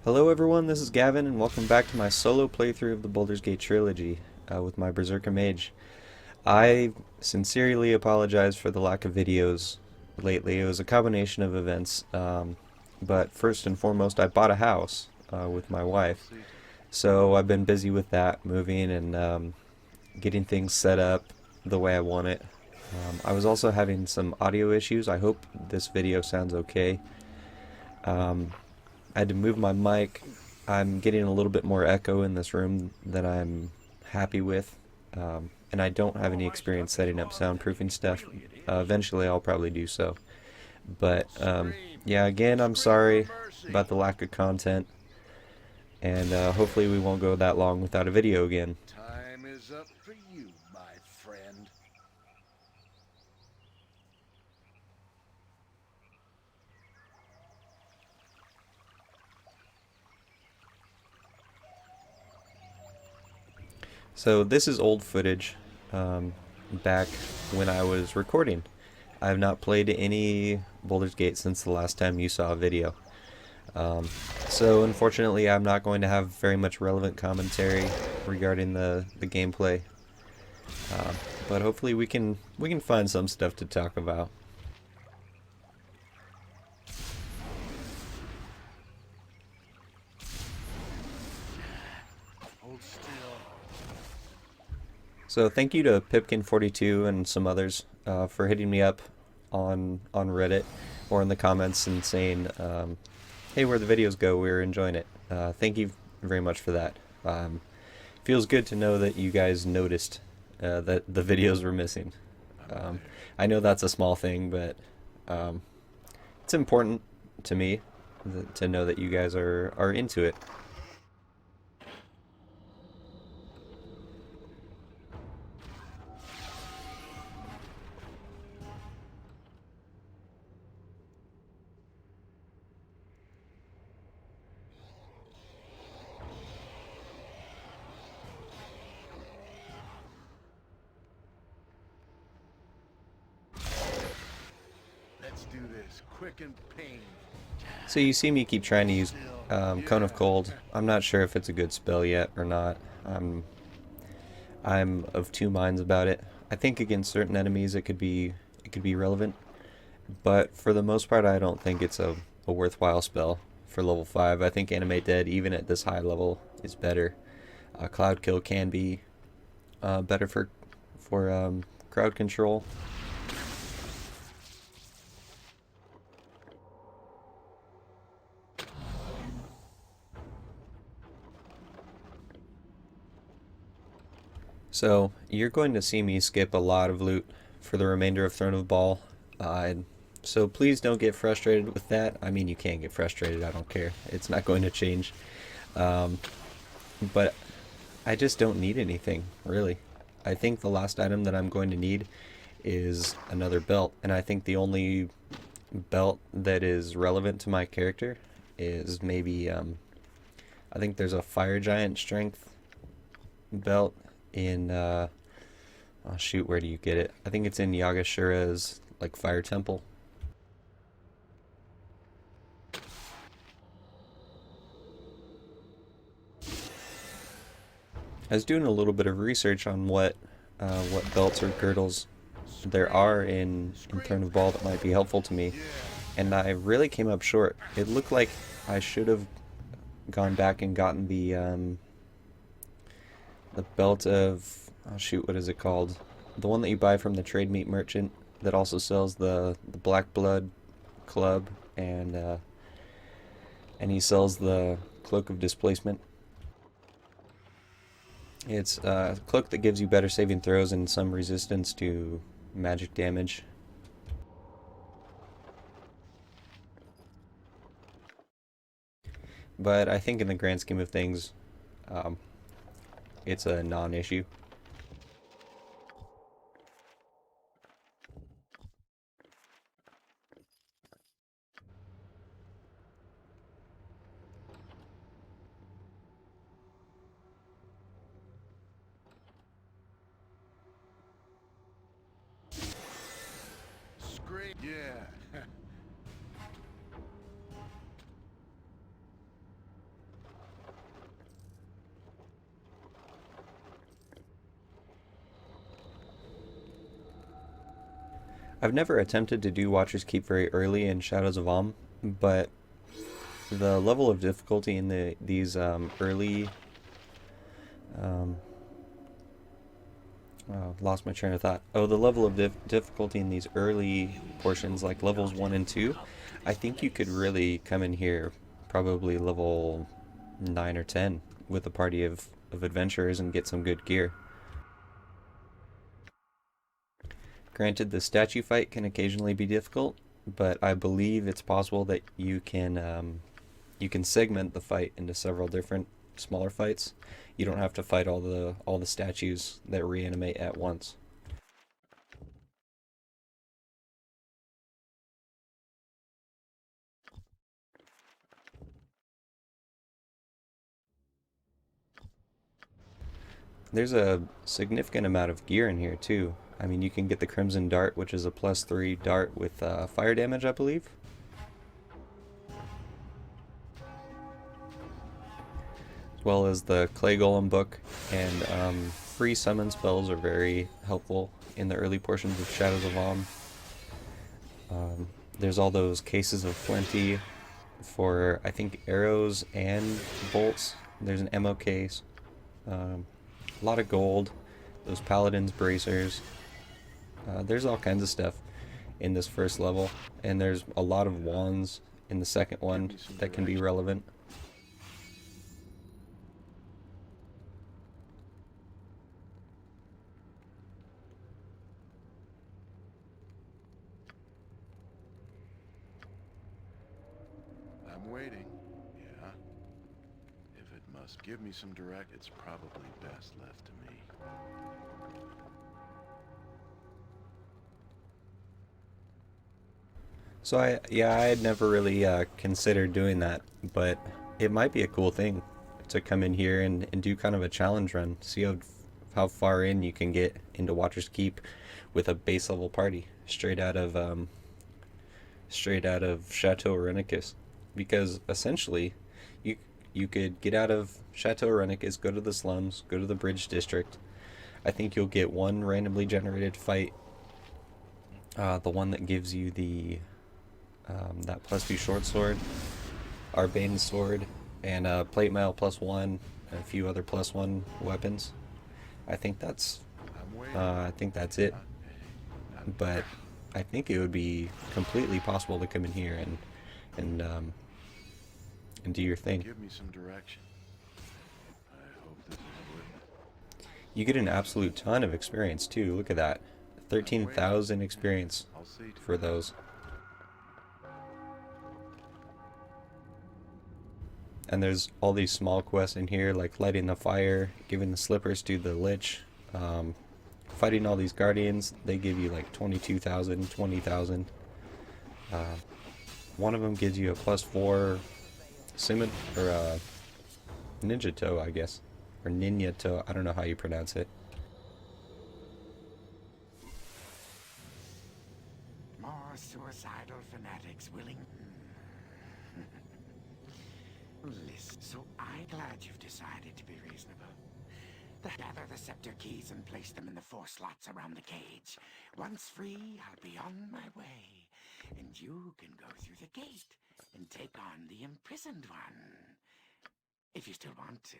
Hello everyone, this is Gavin and welcome back to my solo playthrough of the Baldur's Gate Trilogy with my Berserker Mage. I sincerely apologize for the lack of videos lately. It was a combination of events, but first and foremost I bought a house with my wife, so I've been busy with that, moving and getting things set up the way I want it. I was also having some audio issues. I hope this video sounds okay. I had to move my mic. I'm getting a little bit more echo in this room than I'm happy with. And I don't have any experience setting up soundproofing stuff. Eventually I'll probably do so. But yeah, again, I'm sorry about the lack of content. And hopefully we won't go that long without a video again. Time is up for you, my friend. So this is old footage back when I was recording. I have not played any Baldur's Gate since the last time you saw a video. Um, so unfortunately I'm not going to have very much relevant commentary regarding the gameplay. But hopefully we can find some stuff to talk about. Hold still. So thank you to Pipkin42 and some others for hitting me up on Reddit or in the comments and saying, hey, where'd the videos go? We were enjoying it. Thank you very much for that. Feels good to know that you guys noticed that the videos were missing. I know that's a small thing, but it's important to me to know that you guys are into it. Let's do this quick and pain. So you see me keep trying to use Still. Cone of Yeah. Cold. I'm not sure if it's a good spell yet or not. I'm of two minds about it. I think against certain enemies it could be relevant, but for the most part I don't think it's a worthwhile spell for level 5. I think Animate Dead even at this high level is better. Cloud Kill can be better for crowd control. So you're going to see me skip a lot of loot for the remainder of Throne of Ball. Uh, so please don't get frustrated with that. I mean, you can get frustrated. I don't care. It's not going to change. Um, but I just don't need anything, really. I think the last item that I'm going to need is another belt. And I think the only belt that is relevant to my character is maybe, I think there's a Fire Giant Strength belt in oh shoot, where do you get it? I think it's in Yagashura's like fire temple. I was doing a little bit of research on what belts or girdles there Scream. are in Throne Scream. of Ball that might be helpful to me, Yeah. and I really came up short. It looked like I should have gone back and gotten the belt of, oh shoot, what is it called? The one that you buy from the trade meat merchant that also sells the Black Blood club, and he sells the Cloak of Displacement. It's a cloak that gives you better saving throws and some resistance to magic damage. But I think in the grand scheme of things, um, it's a non-issue. Scream. Yeah. I've never attempted to do Watcher's Keep very early in Shadows of Amn, but the level of difficulty in these early lost my train of thought. Oh, the level of difficulty in these early portions, like levels 1 and 2, I think you could really come in here probably level 9 or 10 with a party of adventurers and get some good gear. Granted, the statue fight can occasionally be difficult, but I believe it's possible that you can segment the fight into several different smaller fights. You don't have to fight all the statues that reanimate at once. There's a significant amount of gear in here too. I mean, you can get the Crimson Dart, which is a +3 dart with fire damage, I believe. As well as the Clay Golem book, and free summon spells are very helpful in the early portions of Shadows of Amn. There's all those cases of plenty for, I think, arrows and bolts. There's an ammo case. A lot of gold. Those paladins bracers. There's all kinds of stuff in this first level, and there's a lot of wands in the second one that can be relevant. I'm waiting. Yeah. If it must give me some direct, it's probably best left to me. So I had never really considered doing that, but it might be a cool thing to come in here and do kind of a challenge run, see how far in you can get into Watcher's Keep with a base level party straight out of Chateau Rennicus, because essentially you could get out of Chateau Rennicus, go to the slums, go to the Bridge District. I think you'll get one randomly generated fight, the one that gives you the that +2 short sword, Arbane's sword, and plate mail +1, and a few other +1 weapons. I think that's it. But I think it would be completely possible to come in here and do your thing. Give me some direction. I hope this is worth it. You get an absolute ton of experience too. Look at that, 13,000 experience I'll see to for those. And there's all these small quests in here, like lighting the fire, giving the slippers to the lich, fighting all these guardians. They give you like 22,000, 20,000. One of them gives you a +4 ninja toe, I guess, or ninja toe. I don't know how you pronounce it. More suicidal fanatics willing. Listen, so I'm glad you've decided to be reasonable. Gather the scepter keys and place them in the 4 slots around the cage. Once free, I'll be on my way, and you can go through the gate and take on the imprisoned one, if you still want to.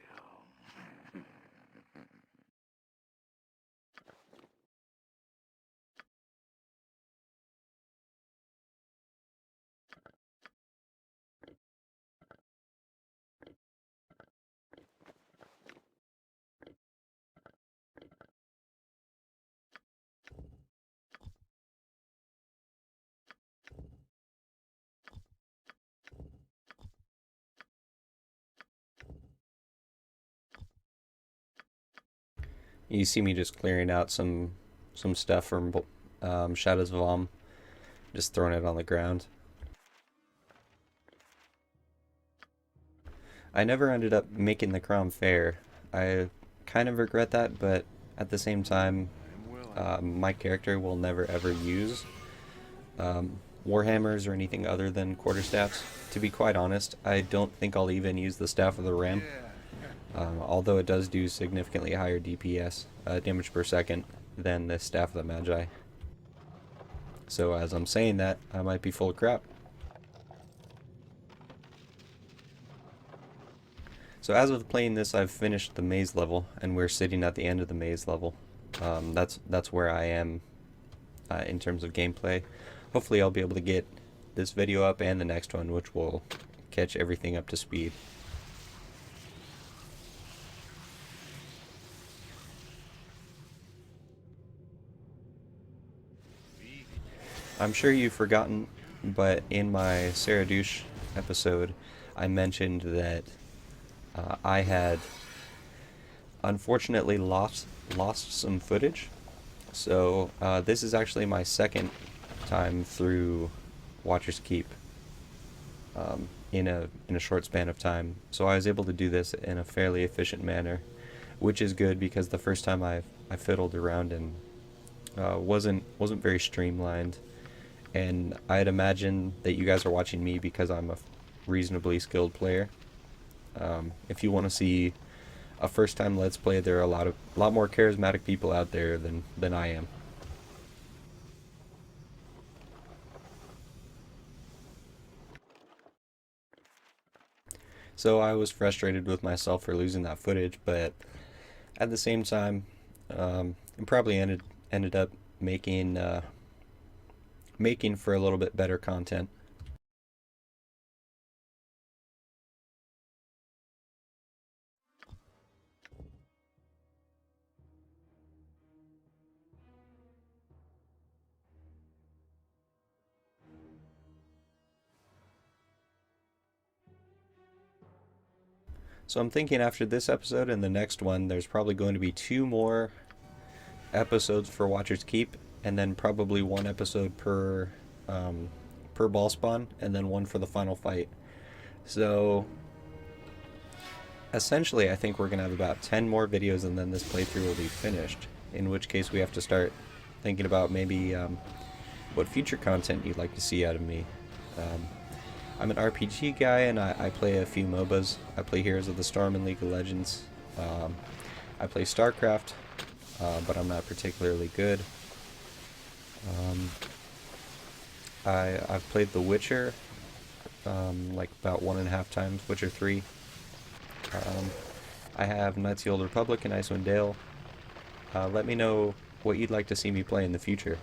You see me just clearing out some stuff from Shadows of Amn, just throwing it on the ground. I never ended up making the crown fair. I kind of regret that, but at the same time, my character will never ever use warhammers or anything other than quarterstaffs. To be quite honest, I don't think I'll even use the Staff of the Ram, although it does do significantly higher DPS, damage per second, than the Staff of the Magi. So as I'm saying that, I might be full of crap. So as with playing this, I've finished the maze level, and we're sitting at the end of the maze level. That's where I am in terms of gameplay. Hopefully I'll be able to get this video up and the next one, which will catch everything up to speed. I'm sure you've forgotten, but in my Sarah Douche episode, I mentioned that I had unfortunately lost some footage. So this is actually my second time through Watcher's Keep in a short span of time. So I was able to do this in a fairly efficient manner, which is good because the first time I fiddled around and wasn't very streamlined. And I'd imagine that you guys are watching me because I'm a reasonably skilled player. If you want to see a first-time Let's Play, there are a lot more charismatic people out there than I am. So I was frustrated with myself for losing that footage, but at the same time, it probably ended up making for a little bit better content. So I'm thinking after this episode and the next one, there's probably going to be 2 more episodes for Watcher's Keep, and then probably 1 episode per ball spawn, and then 1 for the final fight. So essentially, I think we're gonna have about 10 more videos, and then this playthrough will be finished. In which case, we have to start thinking about maybe what future content you'd like to see out of me. I'm an RPG guy, and I play a few MOBAs. I play Heroes of the Storm and League of Legends. I play StarCraft, but I'm not particularly good. I've played The Witcher, like about 1.5 times, Witcher 3. I have Knights of the Old Republic and Icewind Dale. Let me know what you'd like to see me play in the future.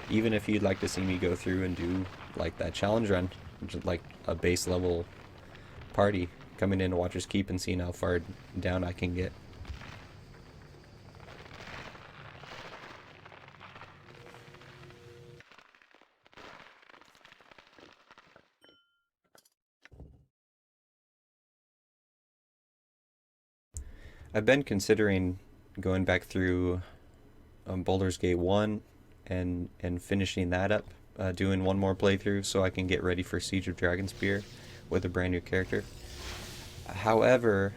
Even if you'd like to see me go through and do like that challenge run, which is like a base level party, coming into Watcher's Keep and seeing how far down I can get. I've been considering going back through Baldur's Gate 1 and finishing that up, doing 1 more playthrough so I can get ready for Siege of Dragonspear with a brand new character. However,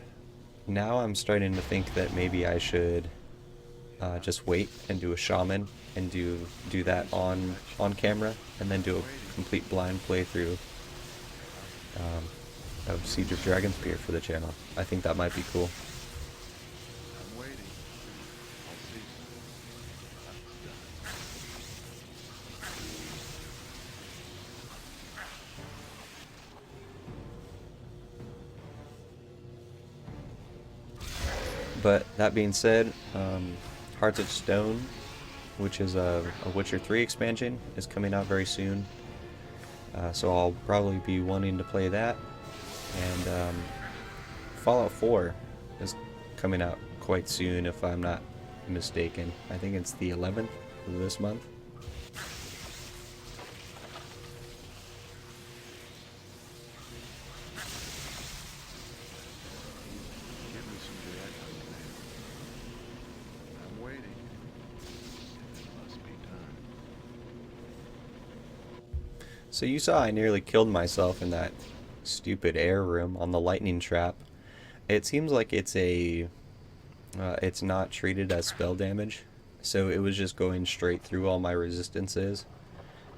now I'm starting to think that maybe I should just wait and do a shaman and do that on camera, and then do a complete blind playthrough of Siege of Dragonspear for the channel. I think that might be cool. I'm waiting. I'll see. But that being said, Hearts of Stone, which is a Witcher 3 expansion, is coming out very soon. So I'll probably be wanting to play that. And Fallout 4 is coming out quite soon, if I'm not mistaken. I think it's the 11th of this month. Give me some directions, man. I'm waiting. It must be done. So you saw I nearly killed myself in that stupid air room on the lightning trap. It seems like it's not treated as spell damage, so it was just going straight through all my resistances,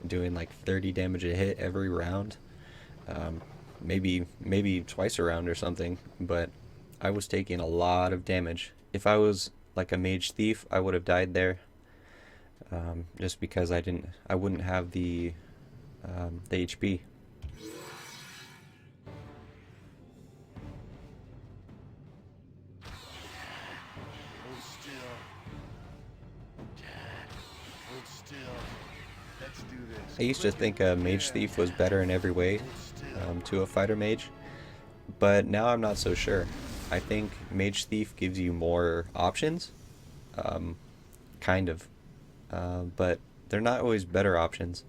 doing like 30 damage a hit every round, maybe twice a round or something, but I was taking a lot of damage. If I was like a mage thief, I would have died there. just because I wouldn't have the HP. Hold still. Hold still. Let's do this. I used to think a Mage Thief was better in every way to a Fighter Mage, but now I'm not so sure. I think Mage Thief gives you more options, kind of, but they're not always better options.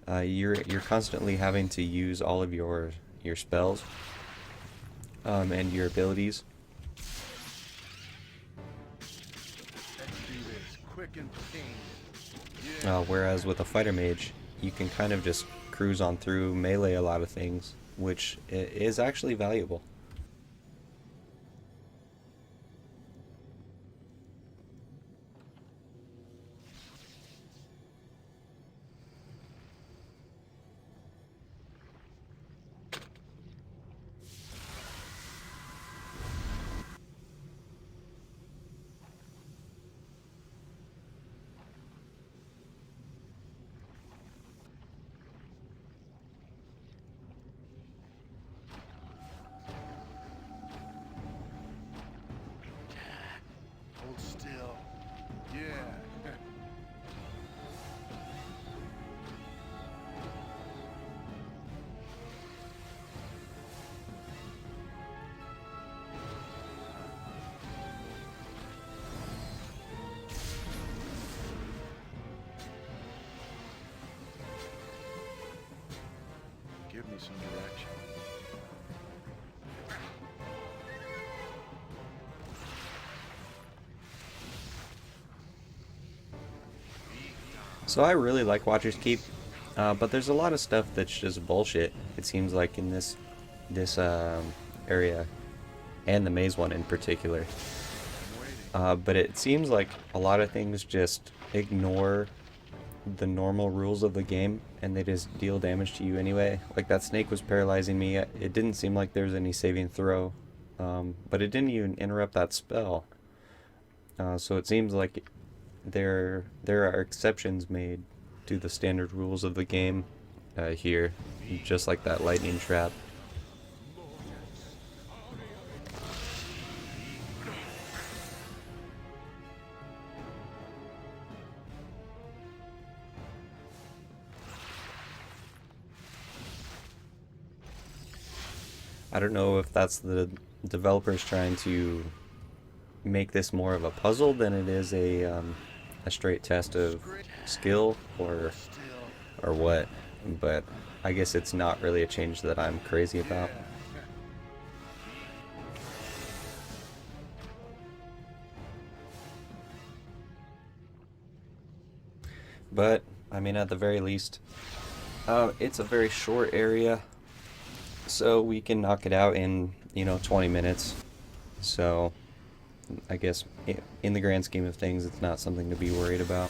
You're constantly having to use all of your spells and your abilities. Let's do this. Quick and painless. Whereas with a Fighter Mage, you can kind of just cruise on through, melee a lot of things, which is actually valuable. Hold still. Yeah. Give me some direction. So I really like Watcher's Keep, but there's a lot of stuff that's just bullshit. It seems like in this area, and the maze one in particular. But it seems like a lot of things just ignore the normal rules of the game, and they just deal damage to you anyway. Like that snake was paralyzing me. It didn't seem like there was any saving throw, but it didn't even interrupt that spell. So it seems like there are exceptions made to the standard rules of the game here, just like that lightning trap. I don't know if that's the developers trying to make this more of a puzzle than it is a straight test of skill or what, but I guess it's not really a change that I'm crazy about. But I mean, at the very least, it's a very short area, so we can knock it out in 20 minutes. So I guess in the grand scheme of things, it's not something to be worried about.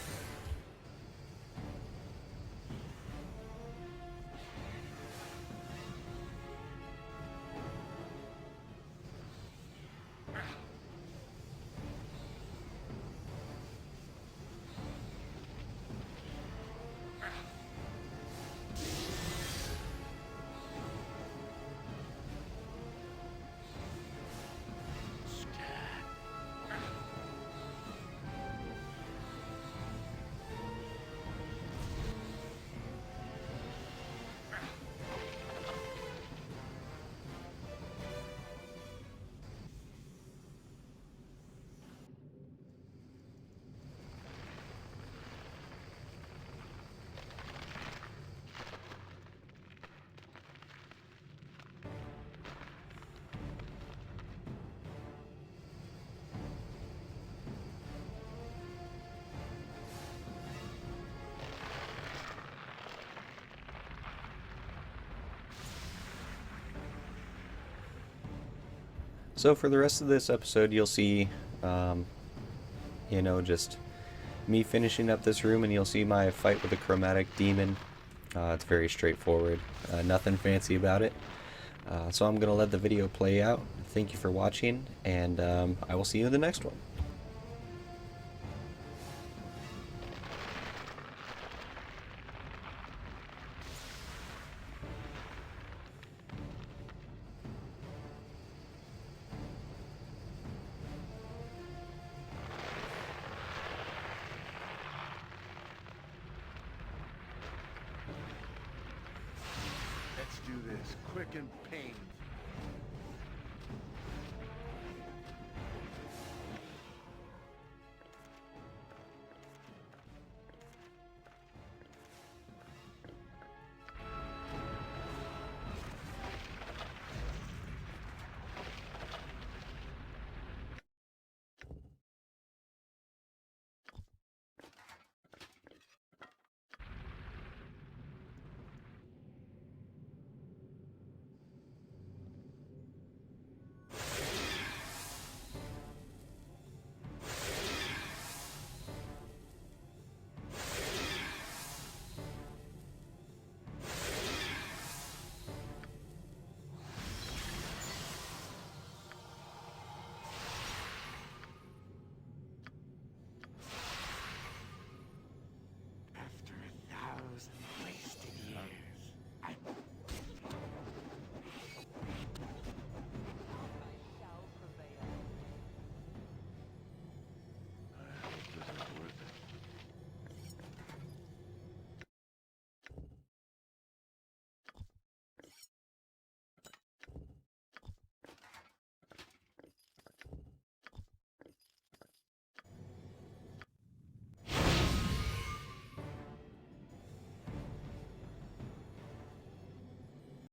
So for the rest of this episode, you'll see, just me finishing up this room, and you'll see my fight with a chromatic demon. It's very straightforward, nothing fancy about it. So I'm going to let the video play out. Thank you for watching, and I will see you in the next one. this, quick and painful.